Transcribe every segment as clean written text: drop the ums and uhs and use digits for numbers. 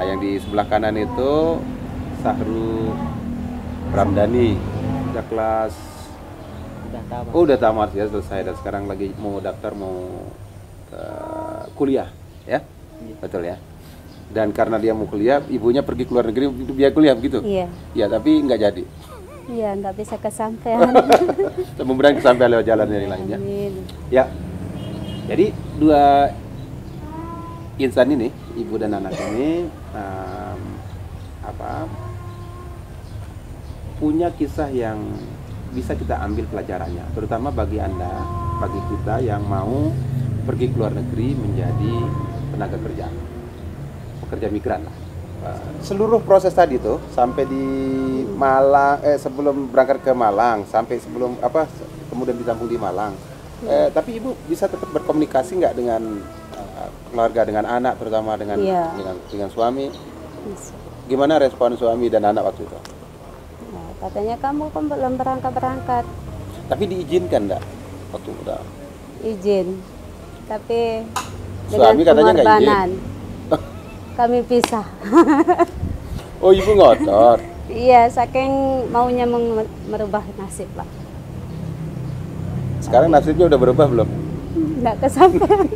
Nah, yang di sebelah kanan itu Sahru Ramdhani, udah kelas, Udah tamat. oh udah tamat ya, selesai dan sekarang lagi mau daftar mau kuliah, ya, Iya. betul ya. Dan karena dia mau kuliah, ibunya pergi ke luar negeri untuk biaya kuliah begitu. Iya. Ya, tapi nggak jadi. Iya, nggak bisa kesampaian. Mudah-mudahan sampai lewat jalan yang lainnya. Amin. Ya, jadi dua insan ini, ibu dan anak ini, punya kisah yang bisa kita ambil pelajarannya, terutama bagi Anda, bagi kita yang mau pergi ke luar negeri menjadi tenaga kerja, pekerja migran lah. Seluruh proses tadi tuh sampai di Malang, sebelum berangkat ke Malang, sampai sebelum kemudian ditampung di Malang. Tapi ibu bisa tetap berkomunikasi nggak dengan keluarga, dengan anak, terutama dengan Iya. dengan suami? Bisa. Gimana respon suami dan anak waktu itu? Nah, katanya kamu kan belum berangkat. Tapi diizinkan nggak waktu udah? Izin. Tapi Suami katanya nggak izin. pengorbanan. Kami pisah. Oh, ibu ngotot. Iya, saking maunya merubah nasib lah. Sekarang nasibnya udah berubah belum? Nggak kesampaian.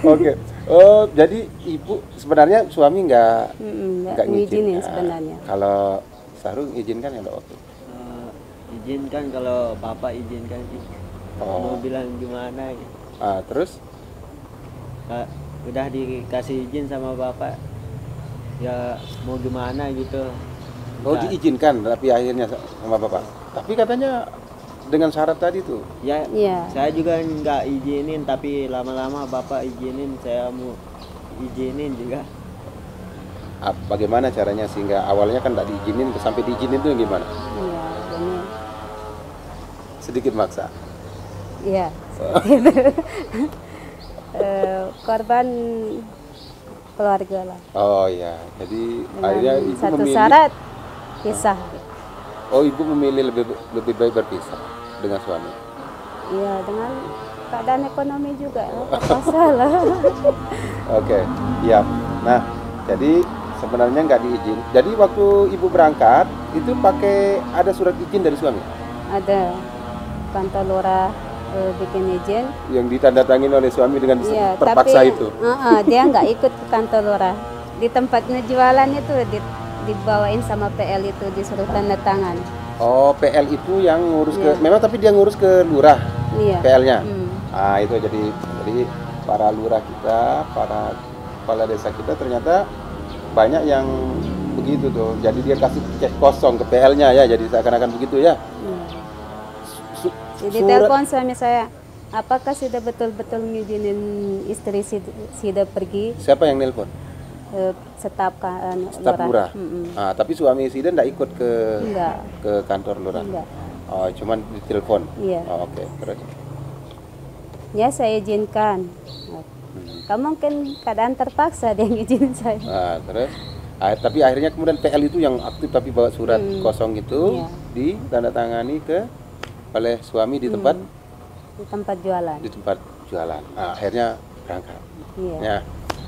Oke. Oh, jadi ibu sebenarnya suami nggak Nggak ngizinin ngizinkan. sebenarnya. Kalau Sahru izinkan ya waktu? Izinkan kalau bapak izinkan sih. Mau bilang gimana gitu. Terus? Udah dikasih izin sama bapak. Ya mau gimana gitu. Oh, diizinkan tapi akhirnya sama bapak. Tapi katanya dengan syarat tadi tuh. Ya, Iya. saya juga nggak izinin, tapi lama-lama bapak izinin, saya mau izinin juga. Bagaimana caranya sehingga awalnya kan nggak diizinin sampai diizinin itu gimana? Iya, ini. Sedikit maksa. Iya. Korban keluarga lah. Oh ya, jadi Dengan akhirnya ibu satu memilih. syarat pisah. Oh, ibu memilih lebih baik berpisah dengan suami. Iya, dengan keadaan ekonomi juga apa salah. Oke, iya. Nah, jadi sebenarnya nggak diizin. Jadi waktu ibu berangkat itu ada surat izin dari suami Ada kantor lurah bikin izin. yang ditandatangani oleh suami dengan Iya, terpaksa tapi itu. dia nggak ikut ke kantor lurah. Di tempatnya jualan itu dibawain sama PL itu, disuruh tanda tangan. Oh, PL itu yang ngurus Iya. memang tapi dia ngurus ke lurah Iya. PL-nya. Hmm. Itu jadi para lurah kita, para kepala desa kita ternyata banyak yang begitu tuh. Jadi dia kasih cek kosong ke PL-nya ya, jadi seakan-akan begitu ya. Iya. Jadi telepon suami saya, apakah sudah betul-betul ngizinin istri sudah pergi Siapa yang nelpon? staf Staf lurah. Tapi suami Sida nggak ikut Enggak. ke kantor lurah. Enggak. Oh, cuman ditelepon. Iya. Oh, oke. Terus? Ya saya izinkan. Kamu mungkin keadaan terpaksa dia ngizinin saya. Terus? Tapi akhirnya kemudian PL itu yang aktif tapi bawa surat kosong itu Iya. ditandatangani oleh suami di tempat Di tempat jualan. jualan. Akhirnya berangkat. Iya. Ya.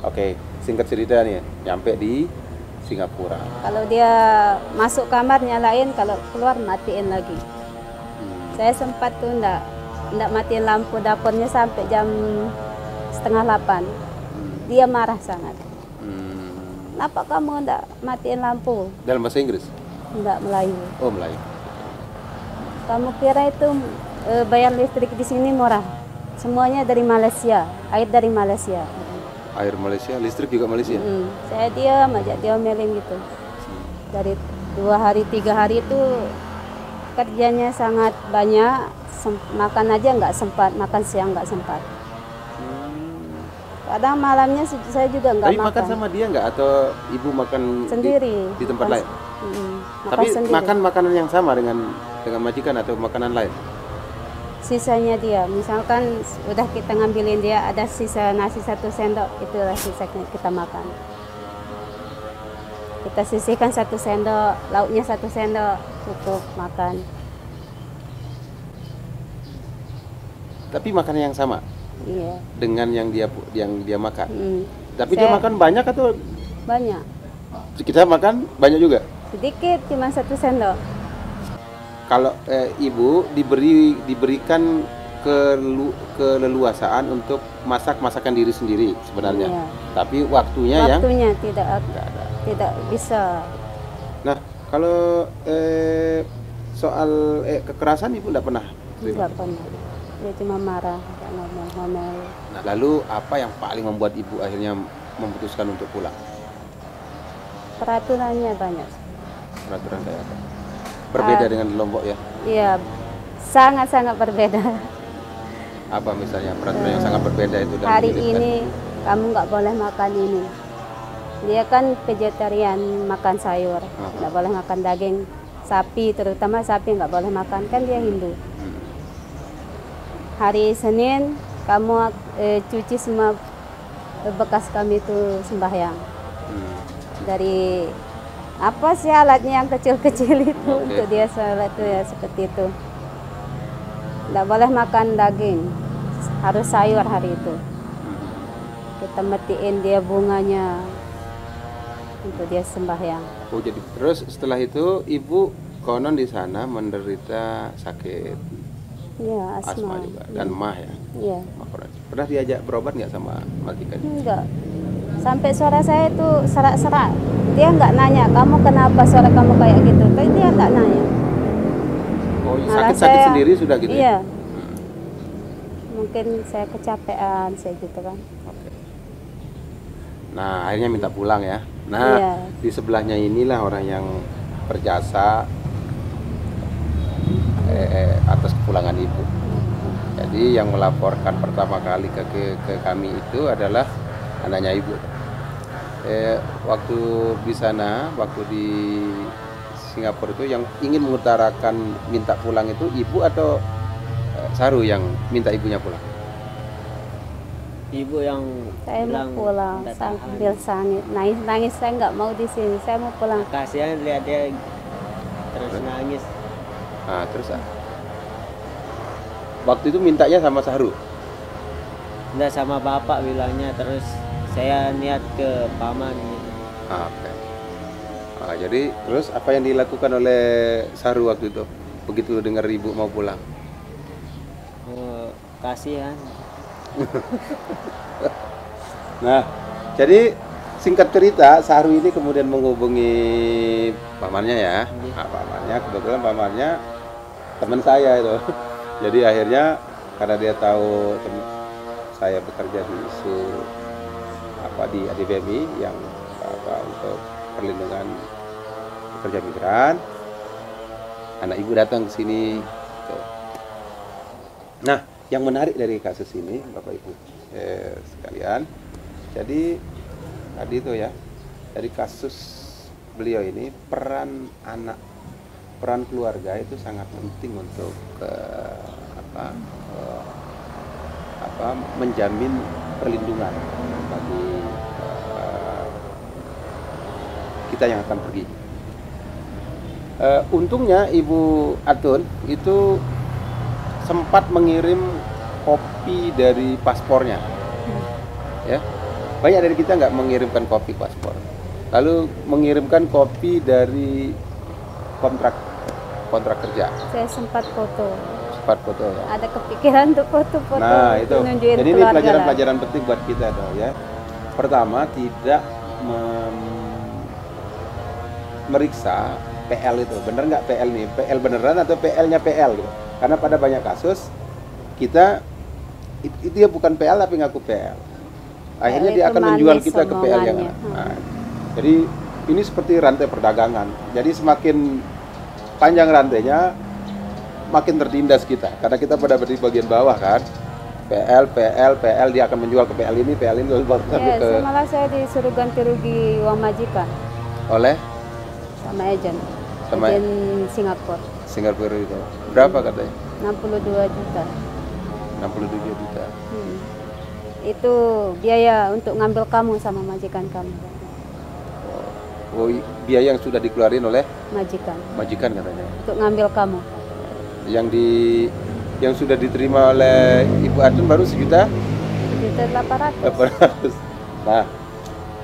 Oke, singkat cerita nih, nyampe di Singapura. Kalau dia masuk kamar nyalain, kalau keluar matiin lagi. Saya sempat tuh enggak matiin lampu dapurnya sampai jam 7:30. Dia marah sangat. Kenapa kamu enggak matiin lampu? Dalam bahasa Inggris? Enggak, Melayu. Oh, Melayu. Kamu kira itu bayar listrik di sini murah? Semuanya dari Malaysia, air dari Malaysia. Air Malaysia, listrik juga Malaysia. Saya diam aja, diomelin gitu. Dari 2 hari 3 hari itu kerjanya sangat banyak, makan aja nggak sempat, makan siang nggak sempat. Kadang malamnya saya juga nggak Tapi makan. makan sama dia nggak atau ibu makan Sendiri. di tempat lain? Makan Tapi sendiri. makan makanan yang sama dengan majikan atau makanan lain? Sisanya dia, misalkan udah kita ngambilin dia ada sisa nasi 1 sendok, itulah sisa kita makan. Kita sisihkan 1 sendok, lauknya 1 sendok, cukup makan. Tapi makanan yang sama Iya. dengan yang dia makan. Tapi dia makan banyak atau banyak. kita makan banyak juga? Sedikit, cuma 1 sendok. Kalau ibu diberikan keleluasaan untuk masakan diri sendiri sebenarnya. Iya. Tapi waktunya tidak bisa. Nah, kalau soal kekerasan ibu tidak pernah terima? Tidak pernah. Dia cuma marah, tidak ngomel-ngomel. Nah, lalu apa yang paling membuat ibu akhirnya memutuskan untuk pulang? Peraturannya banyak. Peraturan kayak apa? Berbeda dengan di Lombok ya? Iya, sangat-sangat berbeda. Apa misalnya peraturan yang sangat berbeda itu? Dan Hari menyulitkan? ini kamu nggak boleh makan ini. Dia kan vegetarian, makan sayur, nggak boleh makan daging sapi, terutama sapi nggak boleh makan, kan dia Hindu. Hari Senin kamu cuci semua bekas kami itu sembahyang. Dari apa sih alatnya yang kecil-kecil itu untuk dia sholat itu ya seperti itu. Nggak boleh makan daging, harus sayur hari itu. Kita matiin dia bunganya untuk dia sembahyang. Oh, jadi terus setelah itu ibu konon di sana menderita sakit Iya, asma juga dan mah ya. Iya. Pernah diajak berobat nggak sama majikan? Enggak. Sampai suara saya itu serak-serak. Dia nggak nanya, kamu kenapa suara kamu kayak gitu? Tapi dia nggak nanya. Oh, Malah sakit-sakit saya- sendiri sudah gitu ya? Iya. Mungkin saya kecapean, saya gitu kan. Oke. Nah, akhirnya minta pulang ya. Nah, Iya. di sebelahnya inilah orang yang berjasa atas kepulangan ibu. Jadi yang melaporkan pertama kali ke kami itu adalah anaknya ibu. Waktu di sana, waktu di Singapura itu yang ingin mengutarakan minta pulang itu ibu atau Saru yang minta ibunya pulang? Ibu yang Saya mau bilang pulang "Nggak tahan." sambil nangis, saya nggak mau di sini. Saya mau pulang. Kasihan lihat dia terus nangis. Nah, terus waktu itu mintanya sama Saru. Nggak sama bapak bilangnya, terus saya niat ke paman gitu. Oke. Nah, jadi terus apa yang dilakukan oleh Saru waktu itu? Begitu dengar ibu mau pulang? Kasihan. Nah, jadi singkat cerita, Saru ini kemudian menghubungi pamannya ya. Nah, pamannya kebetulan pamannya teman saya itu. Jadi akhirnya karena dia tahu saya bekerja di isu di ADBMI yang untuk perlindungan pekerja migran, anak ibu datang ke sini. Tuh. Nah, yang menarik dari kasus ini, Bapak Ibu sekalian, jadi tadi itu ya, dari kasus beliau ini peran keluarga itu sangat penting untuk menjamin perlindungan bagi kita yang akan pergi. Untungnya Ibu Atun itu sempat mengirim kopi dari paspornya, ya. Banyak dari kita nggak mengirimkan kopi paspor, lalu mengirimkan kopi dari kontrak kerja. Saya sempat foto. Ya. Ada kepikiran untuk foto-foto. Nah itu, nunjukin jadi ini keluarga lah. pelajaran-pelajaran penting buat kita tuh ya. Pertama, tidak meriksa PL itu, bener nggak PL nih, PL beneran atau PL-nya PL gitu. Karena pada banyak kasus kita itu ya bukan PL tapi ngaku PL. Akhirnya PL dia itu akan menjual manis kita ke PL yang omongannya. nah, jadi ini seperti rantai perdagangan. Jadi semakin panjang rantainya, makin tertindas kita. Karena kita pada di bagian bawah kan. PL dia akan menjual ke PL ini lalu baru sampai ke Malah saya disuruh ganti rugi uang majikan oleh sama agen Singapura itu. Berapa katanya? 62 juta. 62 juta. Itu biaya untuk ngambil kamu sama majikan kamu. Oh, biaya yang sudah dikeluarin oleh majikan katanya. Untuk ngambil kamu. Yang sudah diterima oleh Ibu Atun baru 1.800.000. Nah,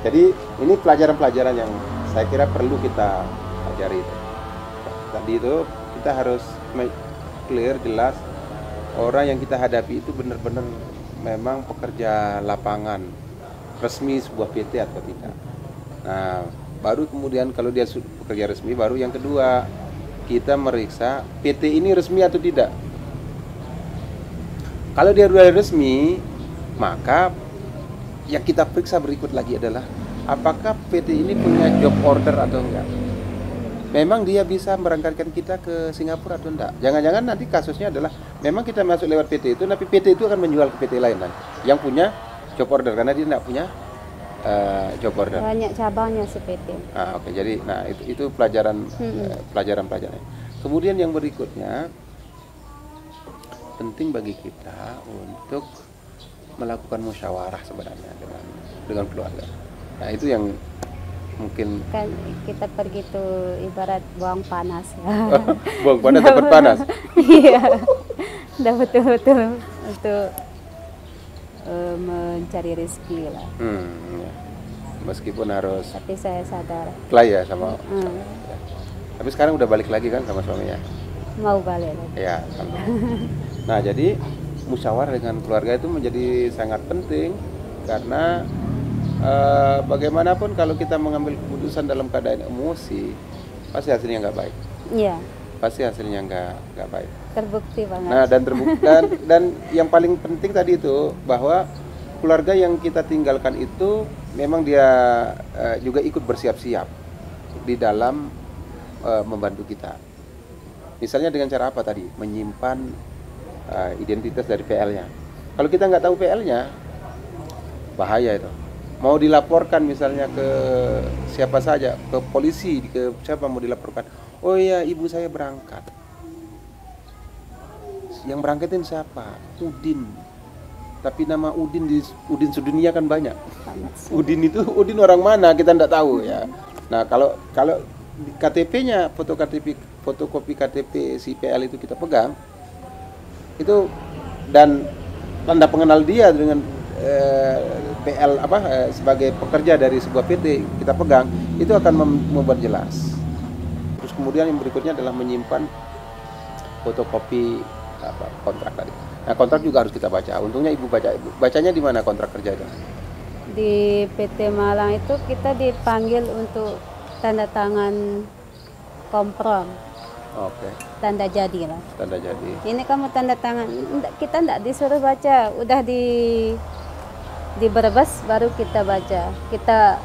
Jadi ini pelajaran-pelajaran yang saya kira perlu kita pelajari itu. Tadi itu kita harus clear, jelas orang yang kita hadapi itu benar-benar memang pekerja lapangan resmi sebuah PT atau tidak. Nah, baru kemudian kalau dia pekerja resmi, baru yang kedua kita meriksa PT ini resmi atau tidak. Kalau dia sudah resmi, maka yang kita periksa berikut lagi adalah apakah PT ini punya job order atau enggak. Memang dia bisa berangkatkan kita ke Singapura atau enggak. Jangan-jangan nanti kasusnya adalah memang kita masuk lewat PT itu, tapi PT itu akan menjual ke PT lain nanti yang punya job order karena dia enggak punya job order. Banyak cabangnya si PT. Oke. Jadi, nah itu pelajaran-pelajarannya. Kemudian yang berikutnya penting bagi kita untuk melakukan musyawarah sebenarnya dengan keluarga. Nah itu yang mungkin Kan kita pergi tuh ibarat buang panas. buang panas dapat panas. Iya, udah betul-betul untuk mencari rezeki lah. Ya. Meskipun harus Tapi saya sadar ya sama. Ya. Tapi sekarang udah balik lagi kan sama suaminya. mau balik lagi. Ya, nah jadi musyawarah dengan keluarga itu menjadi sangat penting karena bagaimanapun kalau kita mengambil keputusan dalam keadaan emosi pasti hasilnya nggak baik. Iya, Pasti hasilnya nggak baik. terbukti banget. Nah dan terbukti dan yang paling penting tadi itu bahwa keluarga yang kita tinggalkan itu memang dia juga ikut bersiap-siap di dalam membantu kita. Misalnya dengan cara apa tadi? Menyimpan identitas dari PL-nya. Kalau kita nggak tahu PL-nya, bahaya itu. Mau dilaporkan misalnya ke siapa saja, ke polisi, ke siapa mau dilaporkan. Oh iya, ibu saya berangkat. Yang berangkatin siapa? Udin. Tapi nama Udin di Udin sedunia kan banyak. Udin itu Udin orang mana kita nggak tahu ya. Nah kalau KTP-nya fotokopi KTP si PL itu kita pegang itu dan tanda pengenal dia dengan PL sebagai pekerja dari sebuah PT kita pegang itu akan membuat jelas. Terus kemudian yang berikutnya adalah menyimpan fotokopi kontrak tadi. Nah kontrak juga harus kita baca. Untungnya ibu bacanya di mana kontrak kerja itu? Di PT Malang itu kita dipanggil untuk tanda tangan komprom. Oke. Tanda jadi lah. Tanda jadi. Ini kamu tanda tangan. Kita enggak disuruh baca, udah di Brebes baru kita baca. Kita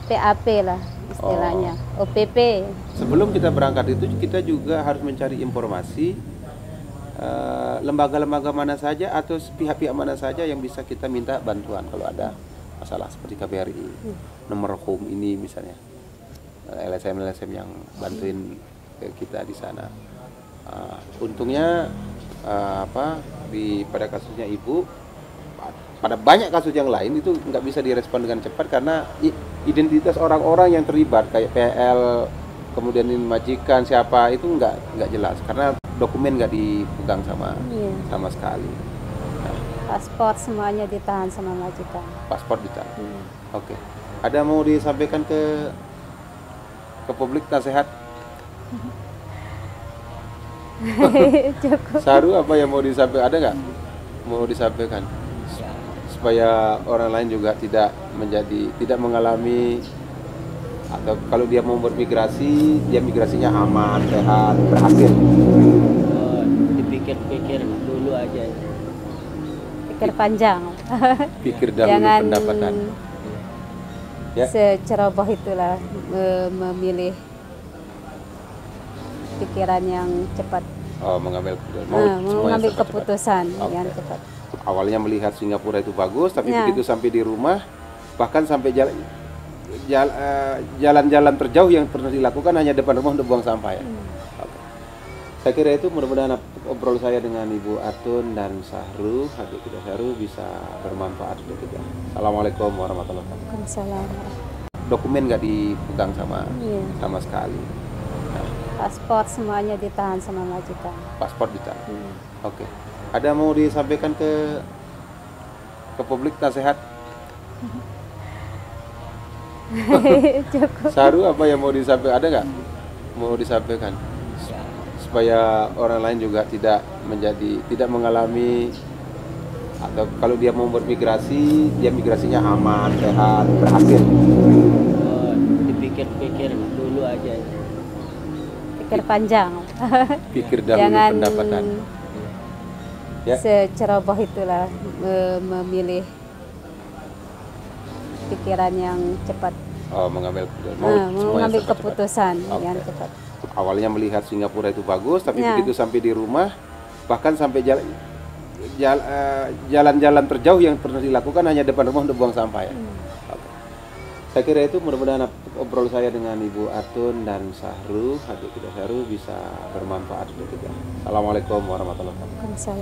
PAP lah istilahnya. OPP. Sebelum kita berangkat itu kita juga harus mencari informasi lembaga-lembaga mana saja atau pihak-pihak mana saja yang bisa kita minta bantuan kalau ada masalah seperti KBRI, nomor home ini misalnya, LSM yang bantuin kita di sana. Untungnya pada kasusnya ibu, pada banyak kasus yang lain itu nggak bisa direspon dengan cepat karena identitas orang-orang yang terlibat kayak PL, kemudian ini majikan siapa itu nggak jelas karena dokumen nggak dipegang sama sekali. Nah, Paspor semuanya ditahan sama majikan. paspor ditahan. Oke. Ada mau disampaikan ke publik nasihat? Cukup. Saru apa yang mau disampaikan? Ada nggak? Mau disampaikan supaya orang lain juga tidak mengalami atau kalau dia mau bermigrasi dia migrasinya aman, sehat, berhasil. Dipikir-pikir dulu aja. Pikir panjang. Pikir dahulu Jangan pendapatan. Ya. seceroboh itulah memilih pikiran yang cepat. Mengambil Mengambil keputusan yang cepat. Awalnya melihat Singapura itu bagus, tapi Ya. begitu sampai di rumah, bahkan sampai jalan-jalan terjauh yang pernah dilakukan hanya depan rumah untuk buang sampah ya. Oke. Saya kira itu mudah-mudahan obrol saya dengan Ibu Atun dan Sahru, adik kita Sahru bisa bermanfaat untuk kita. Assalamualaikum warahmatullahi wabarakatuh. Waalaikumsalam. Dokumen nggak dipegang sama sekali. Nah, Paspor semuanya ditahan sama majikan. paspor ditahan. Oke. Ada mau disampaikan ke publik nasihat? Cukup. Saru apa yang mau disampaikan, ada nggak mau disampaikan supaya orang lain juga tidak mengalami, atau kalau dia mau bermigrasi dia migrasinya aman, sehat, berhasil. Oh, dipikir-pikir dulu aja. Pikir panjang. Pikir dahulu Jangan pendapatan. Ya. seceroboh itulah memilih pikiran yang cepat. Oh, mengambil Mengambil cepat-cepat. keputusan Oke. yang cepat. Awalnya melihat Singapura itu bagus, tapi Ya. begitu sampai di rumah, bahkan sampai jalan-jalan terjauh yang pernah dilakukan hanya depan rumah untuk buang sampah ya. Oke. Saya kira itu, mudah-mudahan obrol saya dengan Ibu Atun dan Sahru, adik kita Sahru, bisa bermanfaat untuk kita. Assalamualaikum warahmatullahi wabarakatuh. Waalaikumsalam.